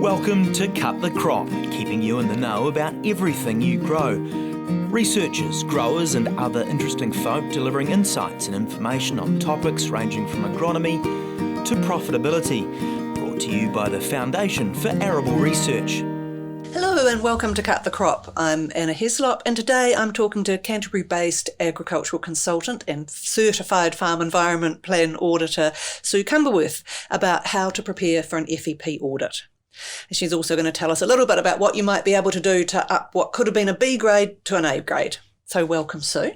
Welcome to Cut the Crop, keeping you in the know about everything you grow. Researchers, growers and other interesting folk delivering insights and information on topics ranging from agronomy to profitability. Brought to you by the Foundation for Arable Research. Hello and welcome to Cut the Crop. I'm Anna Heslop and today I'm talking to Canterbury-based agricultural consultant and certified farm environment plan auditor Sue Cumberworth about how to prepare for an FEP audit. She's also going to tell us a little bit about what you might be able to do to up what could have been a B grade to an A grade. So welcome, Sue.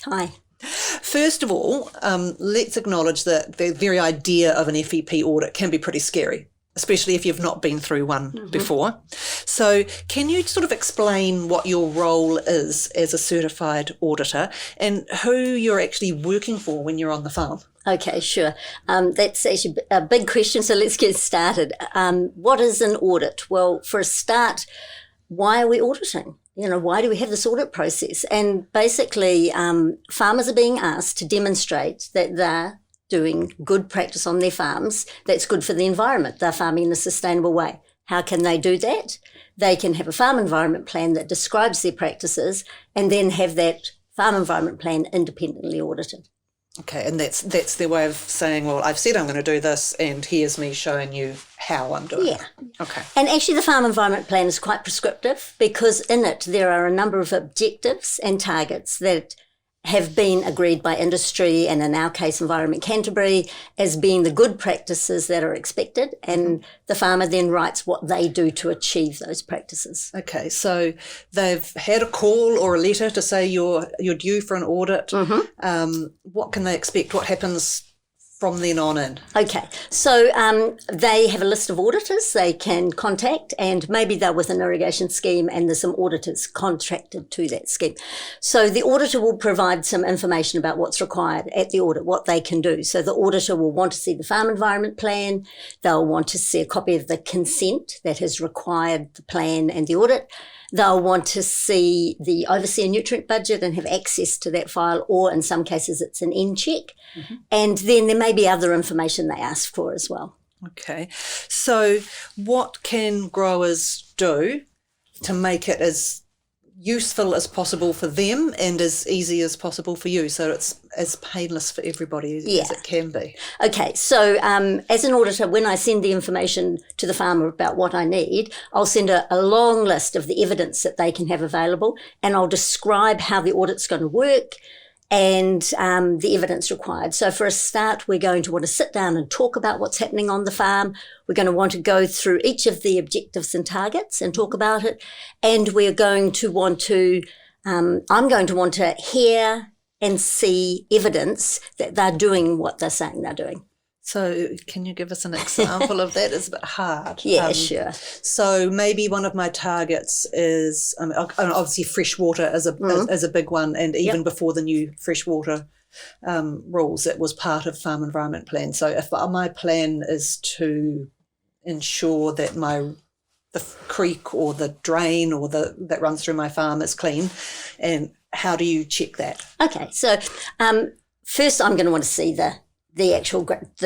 Hi. First of all, let's acknowledge that the very idea of an FEP audit can be pretty scary, especially if you've not been through one before. So can you sort of explain what your role is as a certified auditor and who you're actually working for when you're on the farm? Okay, sure. That's actually a big question, so let's get started. What is an audit? Well, for a start, why are we auditing? Why do we have this audit process? And basically, farmers are being asked to demonstrate that they're doing good practice on their farms that's good for the environment. They're farming in a sustainable way. How can they do that? They can have a farm environment plan that describes their practices and then have that farm environment plan independently audited. Okay, and that's their way of saying, well, I've said I'm going to do this and here's me showing you how I'm doing it. Okay. And actually the farm environment plan is quite prescriptive because in it there are a number of objectives and targets that have been agreed by industry and in our case Environment Canterbury as being the good practices that are expected, and the farmer then writes what they do to achieve those practices. Okay, so they've had a call or a letter to say you're due for an audit. What can they expect? What happens from then on in? Okay, so they have a list of auditors they can contact, and maybe they're with an irrigation scheme and there's some auditors contracted to that scheme. So the auditor will provide some information about what's required at the audit, what they can do. So the auditor will want to see the farm environment plan, they'll want to see a copy of the consent that has required the plan and the audit. They'll want to see the overseer nutrient budget and have access to that file, or in some cases it's an end check. And then there may be other information they ask for as well. Okay. So what can growers do to make it as useful as possible for them and as easy as possible for you, so it's as painless for everybody as it can be? Okay, so as an auditor, when I send the information to the farmer about what I need, I'll send a long list of the evidence that they can have available, and I'll describe how the audit's going to work and the evidence required. So for a start, we're going to want to sit down and talk about what's happening on the farm. We're going to want to go through each of the objectives and targets and talk about it. And we're going to want to, I'm going to want to hear and see evidence that they're doing what they're saying they're doing. So can you give us an example of that? It's a bit hard. Yeah, sure. So maybe one of my targets is obviously fresh water as a big one, and even before the new freshwater rules, it was part of farm environment plan. So if my plan is to ensure that the creek or the drain or that runs through my farm is clean, and how do you check that? Okay, so first I'm going to want to see the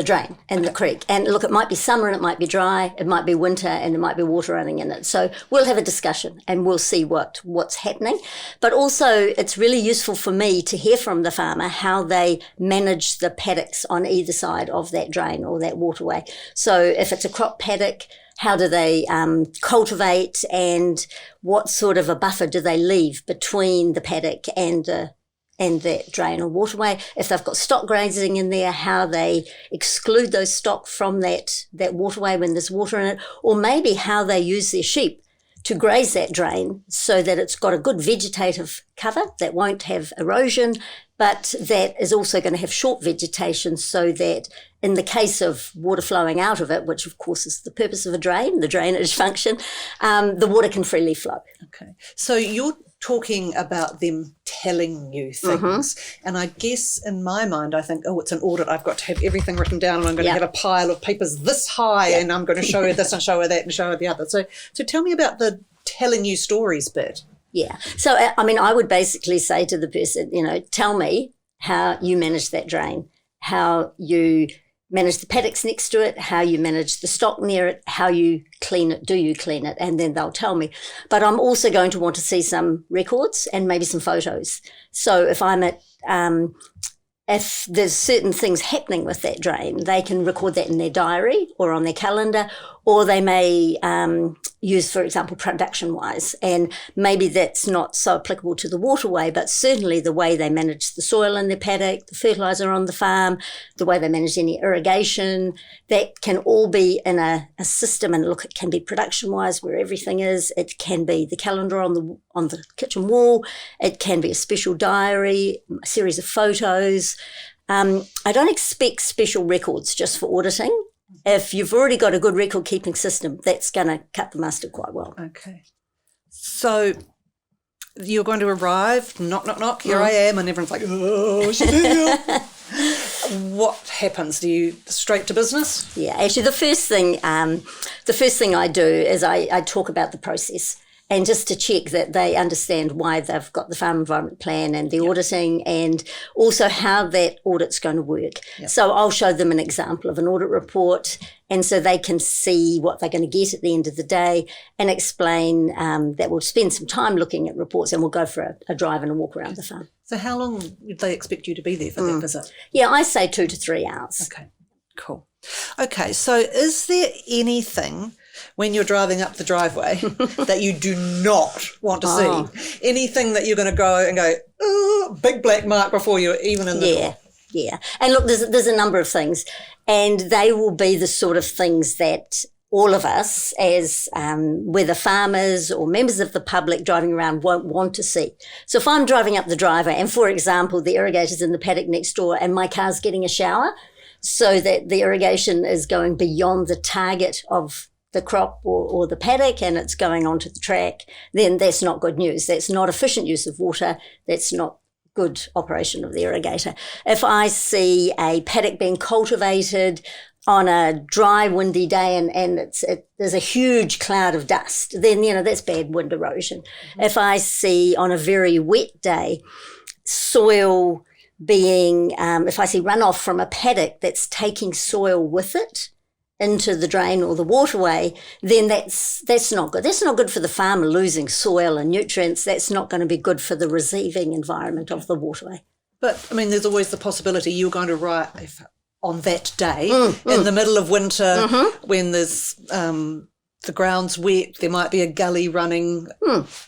drain and the creek. And look, it might be summer and it might be dry, it might be winter and there might be water running in it. So we'll have a discussion and we'll see what's happening. But also it's really useful for me to hear from the farmer how they manage the paddocks on either side of that drain or that waterway. So if it's a crop paddock, how do they cultivate, and what sort of a buffer do they leave between the paddock and that drain or waterway? If they've got stock grazing in there, how they exclude those stock from that waterway when there's water in it, or maybe how they use their sheep to graze that drain so that it's got a good vegetative cover that won't have erosion, but that is also going to have short vegetation so that in the case of water flowing out of it, which of course is the purpose of a drain, the drainage function, the water can freely flow. Okay. So you're talking about them telling you things. And I guess in my mind, I think, oh, it's an audit. I've got to have everything written down and I'm going to have a pile of papers this high and I'm going to show her this and show her that and show her the other. So tell me about the telling you stories bit. Yeah. So, I would basically say to the person, tell me how you manage that drain, how you manage the paddocks next to it, how you manage the stock near it, how you clean it, do you clean it, and then they'll tell me. But I'm also going to want to see some records and maybe some photos. So if I'm at if there's certain things happening with that drain, they can record that in their diary or on their calendar, or they may use, for example, production-wise. And maybe that's not so applicable to the waterway, but certainly the way they manage the soil in their paddock, the fertiliser on the farm, the way they manage any irrigation, that can all be in a system. And look, it can be production-wise where everything is. It can be the calendar on the kitchen wall. It can be a special diary, a series of photos. I don't expect special records just for auditing. If you've already got a good record-keeping system, that's going to cut the mustard quite well. Okay. So you're going to arrive, knock, knock, knock, here I am, and everyone's like, oh, she's here. What happens? Do you straight to business? Yeah, actually the first thing I do is I talk about the process. And just to check that they understand why they've got the farm environment plan and the auditing, and also how that audit's going to work. Yep. So I'll show them an example of an audit report, and so they can see what they're going to get at the end of the day, and explain that we'll spend some time looking at reports, and we'll go for a drive and a walk around the farm. So how long would they expect you to be there for that visit? Yeah, I say 2 to 3 hours. Okay, cool. Okay, so is there anything when you're driving up the driveway that you do not want to see? Anything that you're going to go and go, oh, big black mark before you're even in the door? Yeah. And look, there's a number of things, and they will be the sort of things that all of us as whether farmers or members of the public driving around won't want to see. So if I'm driving up the driveway and, for example, the irrigator's in the paddock next door and my car's getting a shower so that the irrigation is going beyond the target of the crop or the paddock and it's going onto the track, then that's not good news. That's not efficient use of water. That's not good operation of the irrigator. If I see a paddock being cultivated on a dry, windy day and there's a huge cloud of dust, then, that's bad wind erosion. Mm-hmm. If I see on a very wet day soil being, if I see runoff from a paddock that's taking soil with it into the drain or the waterway, then that's not good. That's not good for the farmer losing soil and nutrients. That's not going to be good for the receiving environment of the waterway. But, there's always the possibility you're going to arrive on that day in the middle of winter when there's the ground's wet, there might be a gully running.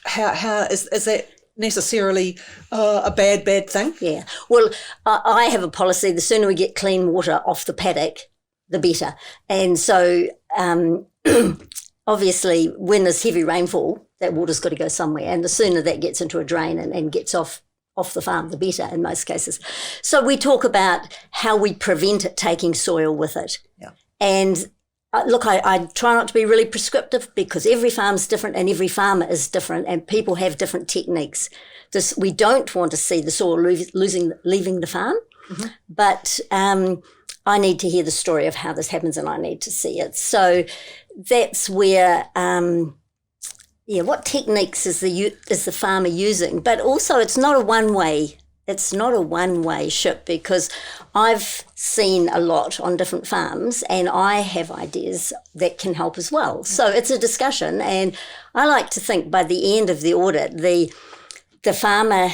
How is that necessarily a bad thing? Yeah. Well, I have a policy, the sooner we get clean water off the paddock, the better. And so obviously when there's heavy rainfall, that water's got to go somewhere. And the sooner that gets into a drain and gets off the farm, the better in most cases. So we talk about how we prevent it taking soil with it. Yeah. And look, I try not to be really prescriptive because every farm's different and every farmer is different and people have different techniques. We don't want to see the soil leaving the farm, but I need to hear the story of how this happens and I need to see it. So that's where, what techniques is the farmer using? But also it's not a one-way ship because I've seen a lot on different farms and I have ideas that can help as well. So it's a discussion, and I like to think by the end of the audit, the farmer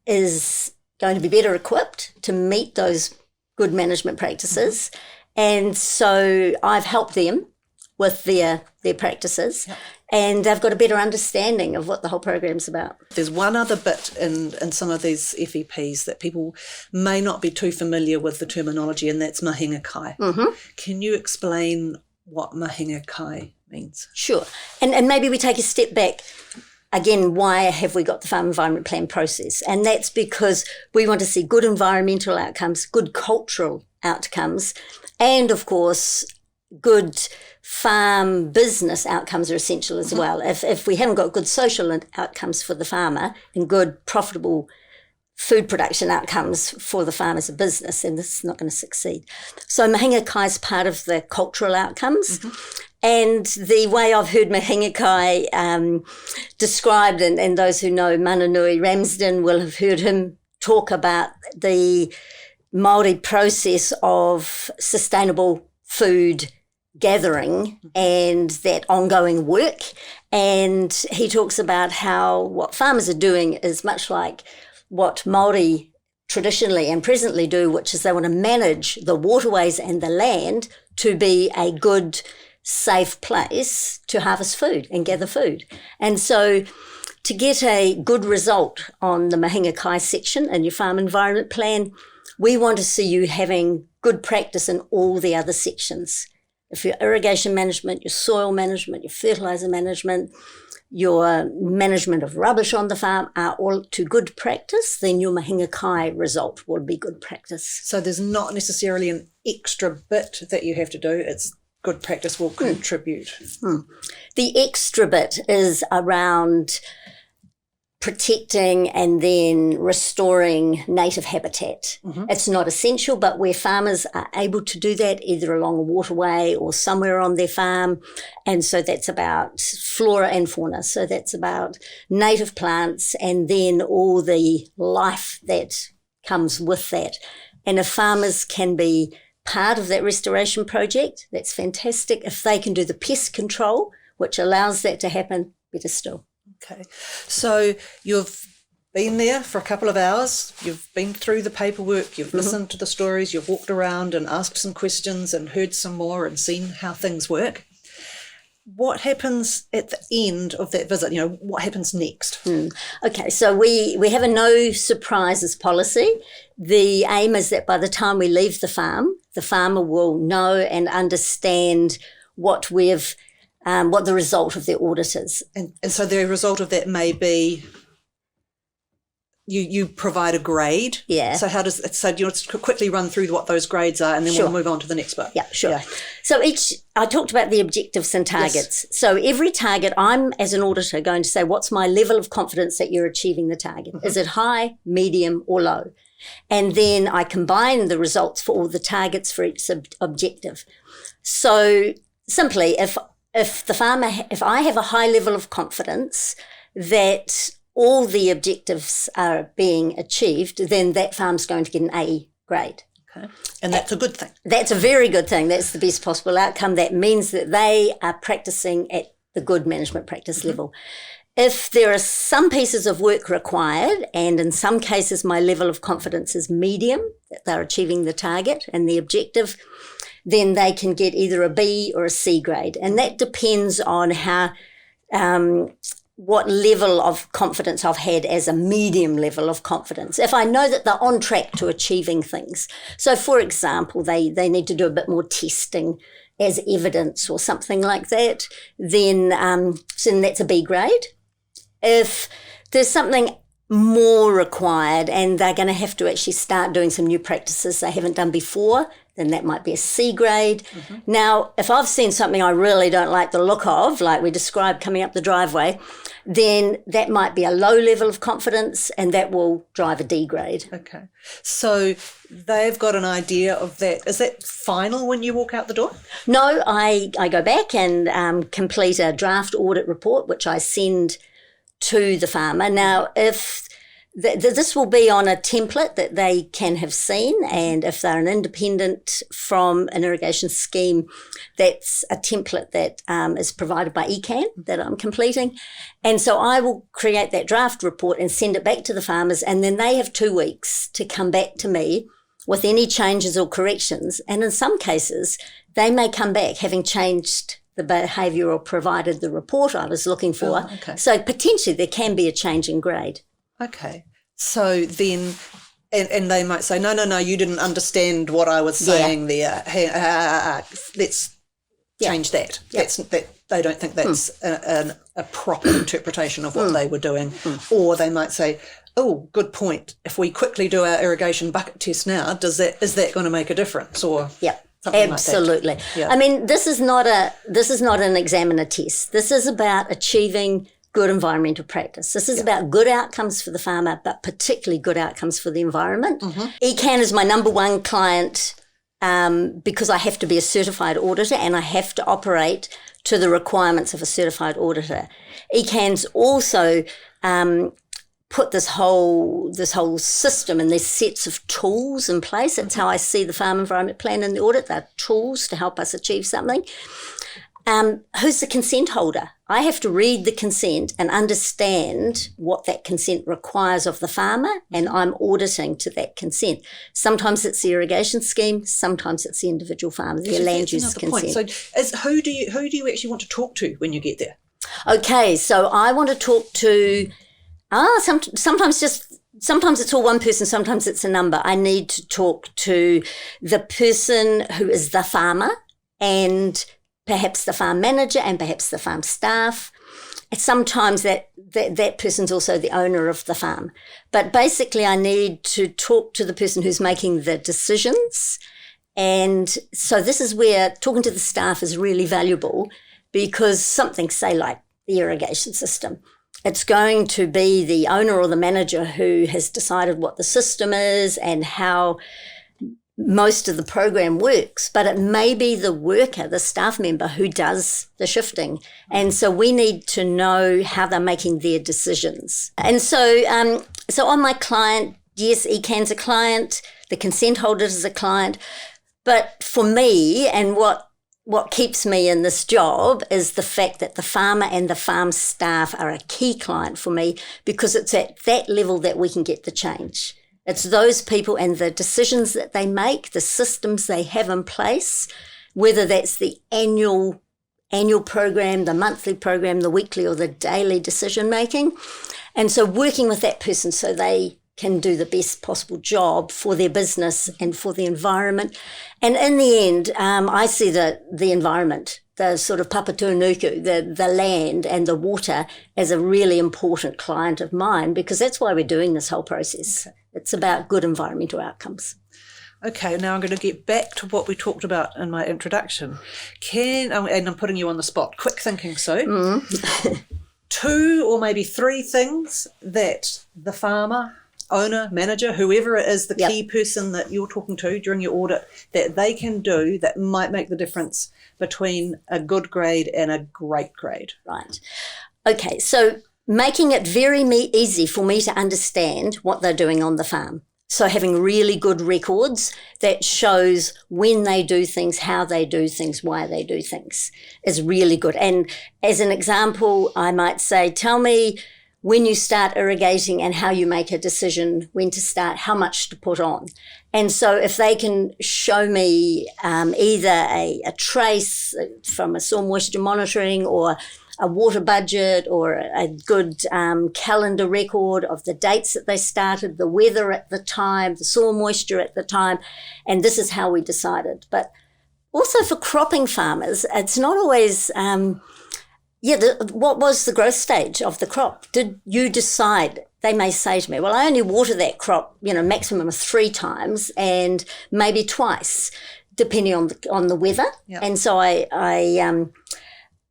is going to be better equipped to meet those good management practices. And so I've helped them with their practices. Yep. And they've got a better understanding of what the whole program's about. There's one other bit in some of these FEPs that people may not be too familiar with the terminology, and that's mahinga kai. Can you explain what mahinga kai means? Sure. And maybe we take a step back. Again, why have we got the farm environment plan process? And that's because we want to see good environmental outcomes, good cultural outcomes, and of course, good farm business outcomes are essential as well. If we haven't got good social outcomes for the farmer and good profitable food production outcomes for the farm as a business, then this is not going to succeed. So mahinga kai is part of the cultural outcomes. And the way I've heard mahinga kai described, and those who know Mananui Ramsden will have heard him talk about the Māori process of sustainable food gathering and that ongoing work. And he talks about how what farmers are doing is much like what Māori traditionally and presently do, which is they want to manage the waterways and the land to be a good, safe place to harvest food and gather food. And so to get a good result on the Mahinga Kai section in your farm environment plan, we want to see you having good practice in all the other sections. If your irrigation management, your soil management, your fertiliser management, your management of rubbish on the farm are all to good practice, then your Mahinga Kai result will be good practice. So there's not necessarily an extra bit that you have to do. It's good practice will contribute. The extra bit is around protecting and then restoring native habitat. It's not essential, but where farmers are able to do that either along a waterway or somewhere on their farm. And so that's about flora and fauna. So that's about native plants and then all the life that comes with that. And if farmers can be part of that restoration project, that's fantastic. If they can do the pest control, which allows that to happen, better still. Okay, so you've been there for a couple of hours, you've been through the paperwork, you've listened to the stories, you've walked around and asked some questions and heard some more and seen how things work. What happens at the end of that visit? What happens next? Okay, so we have a no surprises policy. The aim is that by the time we leave the farm, the farmer will know and understand what the result of their audit is. And so the result of that may be you provide a grade. Yeah. So do you want to quickly run through what those grades are and then we'll move on to the next bit? Yeah, sure. Yeah. So I talked about the objectives and targets. Yes. So every target, I'm as an auditor going to say, what's my level of confidence that you're achieving the target? Is it high, medium or low? And then I combine the results for all the targets for each objective. So simply, if I have a high level of confidence that all the objectives are being achieved, then that farm's going to get an A grade. Okay. And that's a good thing. That's a very good thing. That's the best possible outcome. That means that they are practicing at the good management practice level. If there are some pieces of work required, and in some cases my level of confidence is medium, that they're achieving the target and the objective, then they can get either a B or a C grade. And that depends on how, what level of confidence I've had as a medium level of confidence. If I know that they're on track to achieving things. So for example, they need to do a bit more testing as evidence or something like that, then that's a B grade. If there's something more required and they're going to have to actually start doing some new practices they haven't done before, then that might be a C grade. Now, if I've seen something I really don't like the look of, like we described coming up the driveway, then that might be a low level of confidence and that will drive a D grade. Okay. So they've got an idea of that. Is that final when you walk out the door? No, I go back and complete a draft audit report, which I send to the farmer. Now, if this will be on a template that they can have seen, and if they're an independent from an irrigation scheme, that's a template that is provided by ECAN that I'm completing. And so I will create that draft report and send it back to the farmers, and then they have 2 weeks to come back to me with any changes or corrections. And in some cases, they may come back having changed the behaviour or provided the report I was looking for. Oh, okay. So potentially there can be a change in grade. Okay. So then, and they might say, no, you didn't understand what I was saying there. Hey, let's change that. That's that. They don't think that's a proper interpretation of what they were doing. Or they might say, oh, good point. If we quickly do our irrigation bucket test now, is that going to make a difference? Or absolutely. Like yeah. I mean, this is not an examiner test. This is about achieving good environmental practice. This is about good outcomes for the farmer, but particularly good outcomes for the environment. ECAN is my number one client because I have to be a certified auditor and I have to operate to the requirements of a certified auditor. ECAN's also put this whole system and these sets of tools in place. That's how I see the farm environment plan and the audit. They're tools to help us achieve something. Who's the consent holder? I have to read the consent and understand what that consent requires of the farmer, and I'm auditing to that consent. Sometimes it's the irrigation scheme, sometimes it's the individual farmer, their land use consent. So who do you actually want to talk to when you get there? Okay, so I want to talk to sometimes it's all one person, sometimes it's a number. I need to talk to the person who is the farmer and perhaps the farm manager and perhaps the farm staff. Sometimes that person's also the owner of the farm. But basically I need to talk to the person who's making the decisions. And so this is where talking to the staff is really valuable, because something, say like the irrigation system, it's going to be the owner or the manager who has decided what the system is and how most of the program works, but it may be the worker, the staff member, who does the shifting. And so we need to know how they're making their decisions. And so on my client, yes, ECAN's a client, the consent holder is a client, but for me, and what keeps me in this job is the fact that the farmer and the farm staff are a key client for me, because it's at that level that we can get the change. It's those people and the decisions that they make, the systems they have in place, whether that's the annual program, the monthly program, the weekly or the daily decision making. And so working with that person so they can do the best possible job for their business and for the environment. And in the end, I see the environment, the sort of papatūnuku, the land and the water, as a really important client of mine, because that's why we're doing this whole process. Okay. It's about good environmental outcomes. Okay, now I'm going to get back to what we talked about in my introduction. And I'm putting you on the spot. Quick thinking, Sue. Mm. 2 or maybe 3 things that the farmer, owner, manager, whoever it is, the key person that you're talking to during your audit, that they can do that might make the difference between a good grade and a great grade. Right. Okay, so making it very easy for me to understand what they're doing on the farm. So having really good records that shows when they do things, how they do things, why they do things is really good. And as an example, I might say, tell me when you start irrigating and how you make a decision when to start, how much to put on. And so if they can show me either a trace from a soil moisture monitoring or a water budget or a good calendar record of the dates that they started, the weather at the time, the soil moisture at the time, and this is how we decided. But also for cropping farmers, it's not always, what was the growth stage of the crop? Did you decide? They may say to me, well, I only water that crop, maximum of 3 times and maybe twice, depending on the weather. Yep. And so I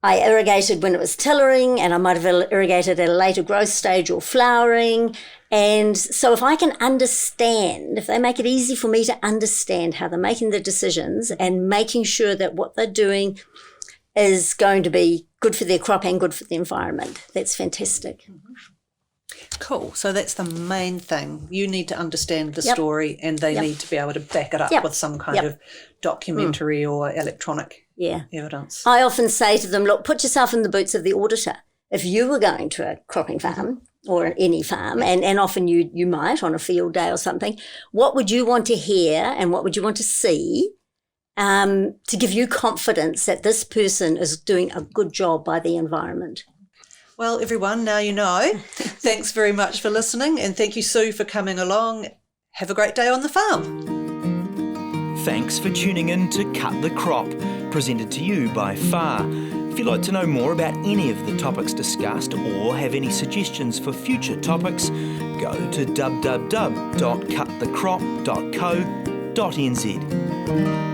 irrigated when it was tillering, and I might have irrigated at a later growth stage or flowering. And so if I can understand, if they make it easy for me to understand how they're making the decisions and making sure that what they're doing is going to be good for their crop and good for the environment, that's fantastic. Mm-hmm. Cool. So that's the main thing. You need to understand the story, and they need to be able to back it up with some kind of documentary or electronic evidence. I often say to them, look, put yourself in the boots of the auditor. If you were going to a cropping farm or any farm, and often you might on a field day or something, what would you want to hear and what would you want to see to give you confidence that this person is doing a good job by the environment? Well, everyone, now you know. Thanks very much for listening, and thank you, Sue, for coming along. Have a great day on the farm. Thanks for tuning in to Cut the Crop, presented to you by FAR. If you'd like to know more about any of the topics discussed or have any suggestions for future topics, go to www.cutthecrop.co.nz.